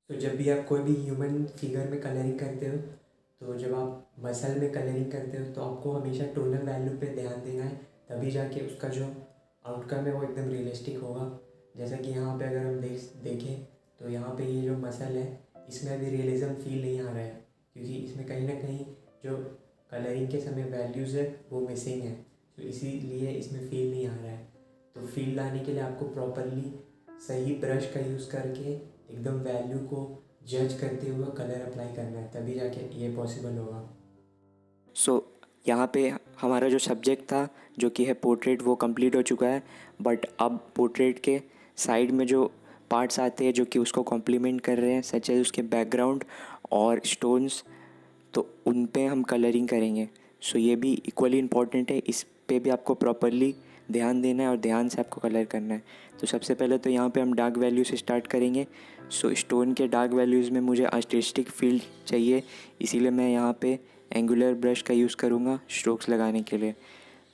तो जब भी आप कोई भी ह्यूमन फिगर में कलरिंग करते हो, तो जब आप मसल में कलरिंग करते हो तो आपको हमेशा टोनल वैल्यू पे ध्यान देना है, तभी जाके उसका जो आउटकम है वो एकदम रियलिस्टिक होगा। जैसा कि यहाँ पे अगर हम देखें तो यहाँ पे ये जो मसल है इसमें अभी रियलिज़म फील नहीं आ रहा है, क्योंकि इसमें कहीं ना कहीं जो कलरिंग के समय वैल्यूज़ है वो मिसिंग है, तो इसीलिए इसमें फील नहीं आ रहा है। तो फील लाने के लिए आपको प्रॉपरली सही ब्रश का यूज़ करके एकदम वैल्यू को जज करते हुए कलर अप्लाई करना है, तभी जाके ये पॉसिबल होगा। यहाँ पे हमारा जो सब्जेक्ट था जो कि है पोर्ट्रेट, वो कंप्लीट हो चुका है। बट अब पोर्ट्रेट के साइड में जो पार्ट्स आते हैं जो कि उसको कॉम्प्लीमेंट कर रहे हैं, सच है उसके बैकग्राउंड और स्टोन्स, तो उन पे हम कलरिंग करेंगे। ये भी इक्वली इम्पॉर्टेंट है, इस पे भी आपको प्रॉपरली ध्यान देना है और ध्यान से आपको कलर करना है। तो सबसे पहले तो यहाँ पे हम डार्क वैल्यू से स्टार्ट करेंगे। स्टोन के डार्क वैल्यूज़ में मुझे आर्टिस्टिक फील चाहिए, इसीलिए मैं यहाँ पे एंगुलर ब्रश का यूज़ करूँगा स्ट्रोक्स लगाने के लिए।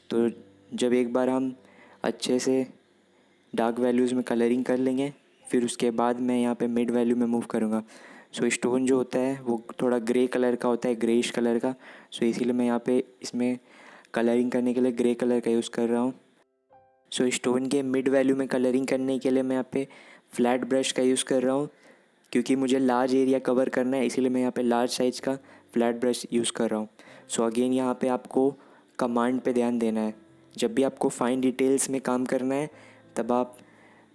तो जब एक बार हम अच्छे से डार्क वैल्यूज़ में कलरिंग कर लेंगे, फिर उसके बाद मैं यहाँ पे मिड वैल्यू में मूव करूँगा। स्टोन जो होता है वो थोड़ा ग्रे कलर का होता है, ग्रेइश कलर का। इसीलिए मैं यहाँ पे इसमें कलरिंग करने के लिए ग्रे कलर का यूज़ कर रहा हूँ। स्टोन के मिड वैल्यू में कलरिंग करने के लिए मैं यहाँ पे फ्लैट ब्रश का यूज़ कर रहा हूँ, क्योंकि मुझे लार्ज एरिया कवर करना है, इसीलिए मैं यहाँ पे लार्ज साइज़ का फ्लैट ब्रश यूज़ कर रहा हूँ। अगेन यहाँ पे आपको कमांड पे ध्यान देना है। जब भी आपको फाइन डिटेल्स में काम करना है तब आप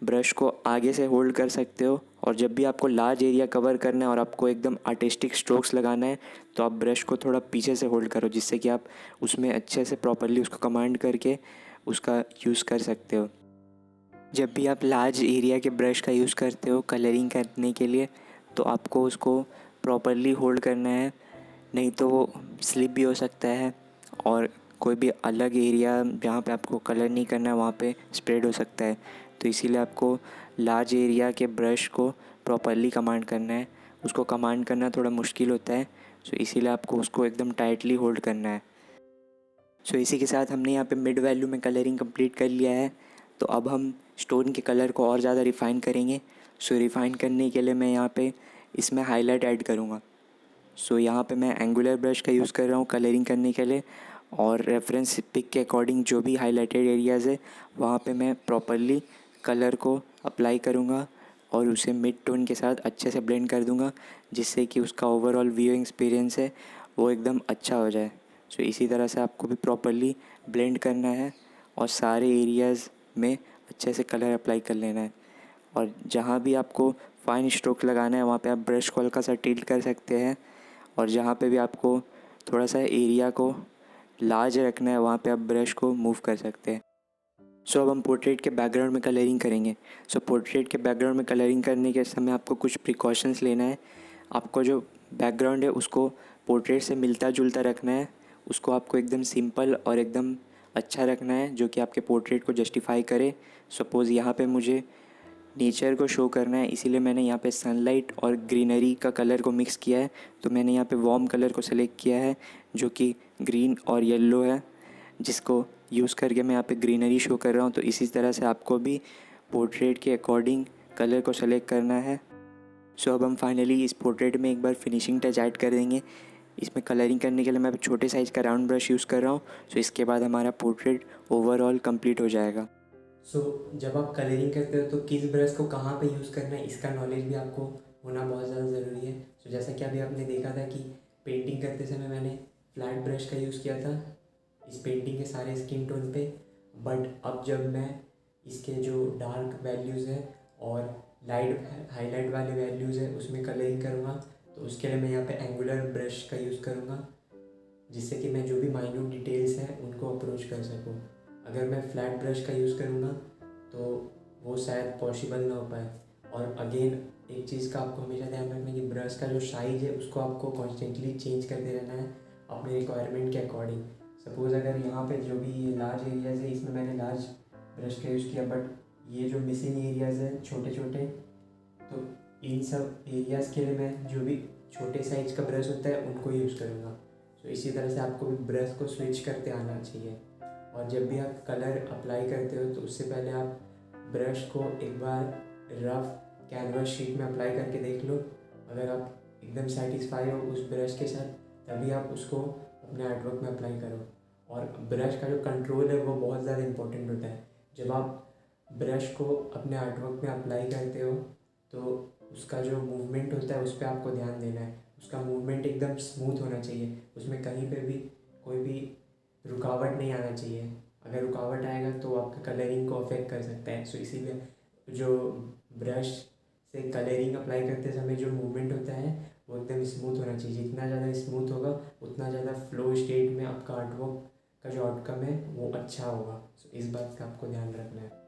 ब्रश को आगे से होल्ड कर सकते हो, और जब भी आपको लार्ज एरिया कवर करना है और आपको एकदम आर्टिस्टिक स्ट्रोक्स लगाना है तो आप ब्रश को थोड़ा पीछे से होल्ड करो, जिससे कि आप उसमें अच्छे से प्रॉपरली उसको कमांड करके उसका यूज़ कर सकते हो। जब भी आप लार्ज एरिया के ब्रश का यूज़ करते हो कलरिंग करने के लिए, तो आपको उसको प्रॉपरली होल्ड करना है, नहीं तो वो स्लिप भी हो सकता है और कोई भी अलग एरिया जहाँ पे आपको कलर नहीं करना है वहाँ पे स्प्रेड हो सकता है। तो इसीलिए आपको लार्ज एरिया के ब्रश को प्रॉपरली कमांड करना है। उसको कमांड करना थोड़ा मुश्किल होता है, इसीलिए आपको उसको एकदम टाइटली होल्ड करना है। इसी के साथ हमने यहाँ पे मिड वैल्यू में कलरिंग कंप्लीट कर लिया है। तो अब हम स्टोन के कलर को और ज़्यादा रिफ़ाइन करेंगे। रिफ़ाइन करने के लिए मैं यहाँ पे इसमें हाईलाइट ऐड करूँगा। यहाँ पे मैं एंगुलर ब्रश का यूज़ कर रहा हूँ कलरिंग करने के लिए, और रेफरेंस पिक के अकॉर्डिंग जो भी हाईलाइटेड एरियाज़ है वहाँ पे मैं प्रॉपरली कलर को अप्लाई करूँगा और उसे मिड टोन के साथ अच्छे से ब्लेंड कर दूँगा, जिससे कि उसका ओवरऑल व्यूइंग एक्सपीरियंस है वो एकदम अच्छा हो जाए। इसी तरह से आपको भी प्रॉपरली ब्लेंड करना है और सारे एरियाज़ में अच्छे से कलर अप्लाई कर लेना है। और जहाँ भी आपको फाइन स्ट्रोक लगाना है वहाँ पे आप ब्रश को हल्का सा टिल्ट कर सकते हैं, और जहाँ पे भी आपको थोड़ा सा एरिया को लार्ज रखना है वहाँ पे आप ब्रश को मूव कर सकते हैं। अब हम पोर्ट्रेट के बैकग्राउंड में कलरिंग करेंगे। पोर्ट्रेट के बैकग्राउंड में कलरिंग करने के समय आपको कुछ प्रिकॉशंस लेना है। आपको जो बैकग्राउंड है उसको पोर्ट्रेट से मिलता जुलता रखना है, उसको आपको एकदम सिंपल और एकदम अच्छा रखना है जो कि आपके पोर्ट्रेट को जस्टिफाई करे। सपोज़ यहाँ पे मुझे नेचर को शो करना है, इसीलिए मैंने यहाँ पे सनलाइट और ग्रीनरी का कलर को मिक्स किया है। तो मैंने यहाँ पे वार्म कलर को सेलेक्ट किया है जो कि ग्रीन और येलो है, जिसको यूज़ करके मैं यहाँ पे ग्रीनरी शो कर रहा हूँ। तो इसी तरह से आपको भी पोर्ट्रेट के अकॉर्डिंग कलर को सेलेक्ट करना है। अब हम फाइनली इस पोर्ट्रेट में एक बार फिनिशिंग टच ऐड कर देंगे। इसमें कलरिंग करने के लिए मैं छोटे साइज़ का राउंड ब्रश यूज़ कर रहा हूँ। इसके बाद हमारा पोर्ट्रेट ओवरऑल कंप्लीट हो जाएगा। जब आप कलरिंग करते हो तो किस ब्रश को कहाँ पे यूज़ करना है इसका नॉलेज भी आपको होना बहुत ज़्यादा ज़रूरी है। जैसा कि अभी आपने देखा था कि पेंटिंग करते समय मैंने फ्लैट ब्रश का यूज़ किया था इस पेंटिंग के सारे स्किन टोन पे, बट अब जब मैं इसके जो डार्क वैल्यूज़ है और लाइट हाईलाइट वाले वैल्यूज़ है उसमें कलरिंग करूँगा, तो उसके लिए मैं यहाँ पे एंगुलर ब्रश का यूज़ करूँगा, जिससे कि मैं जो भी माइन्यूट डिटेल्स हैं उनको अप्रोच कर सकूँ। अगर मैं फ्लैट ब्रश का यूज़ करूँगा तो वो शायद पॉसिबल ना हो पाए। और अगेन एक चीज़ का आपको हमेशा ध्यान रखना है कि ब्रश का जो साइज़ है उसको आपको कॉन्स्टेंटली चेंज करते रहना है अपने रिक्वायरमेंट के अकॉर्डिंग। सपोज़ अगर यहाँ पे जो भी ये लार्ज एरियाज़ है इसमें मैंने लार्ज ब्रश का यूज़ किया, बट ये जो मिसिंग एरियाज़ हैं छोटे छोटे, तो इन सब एरियाज़ के लिए मैं जो भी छोटे साइज़ का ब्रश होता है उनको यूज़ करूँगा। इसी तरह से आपको भी ब्रश को स्विच करते आना चाहिए। और जब भी आप कलर अप्लाई करते हो तो उससे पहले आप ब्रश को एक बार रफ कैनवस शीट में अप्लाई करके देख लो अगर आप एकदम सेटिस्फाई हो उस ब्रश के साथ, तभी आप उसको अपने आर्टवर्क में अप्लाई करो। और ब्रश का जो कंट्रोल है वो बहुत ज़्यादा इम्पोर्टेंट होता है। जब आप ब्रश को अपने आर्टवर्क में अप्लाई करते हो तो उसका जो मूवमेंट होता है उस पर आपको ध्यान देना है। उसका मूवमेंट एकदम स्मूथ होना चाहिए, उसमें कहीं पे भी कोई भी रुकावट नहीं आना चाहिए। अगर रुकावट आएगा तो आपके कलरिंग को अफेक्ट कर सकता है। सो इसीलिए जो ब्रश से कलरिंग अप्लाई करते समय जो मूवमेंट होता है वो एकदम स्मूथ होना चाहिए। जितना ज़्यादा स्मूथ होगा उतना ज़्यादा फ्लो स्टेट में आपका आर्टवर्क का जो आउटकम है वो अच्छा होगा। सो इस बात का आपको ध्यान रखना है।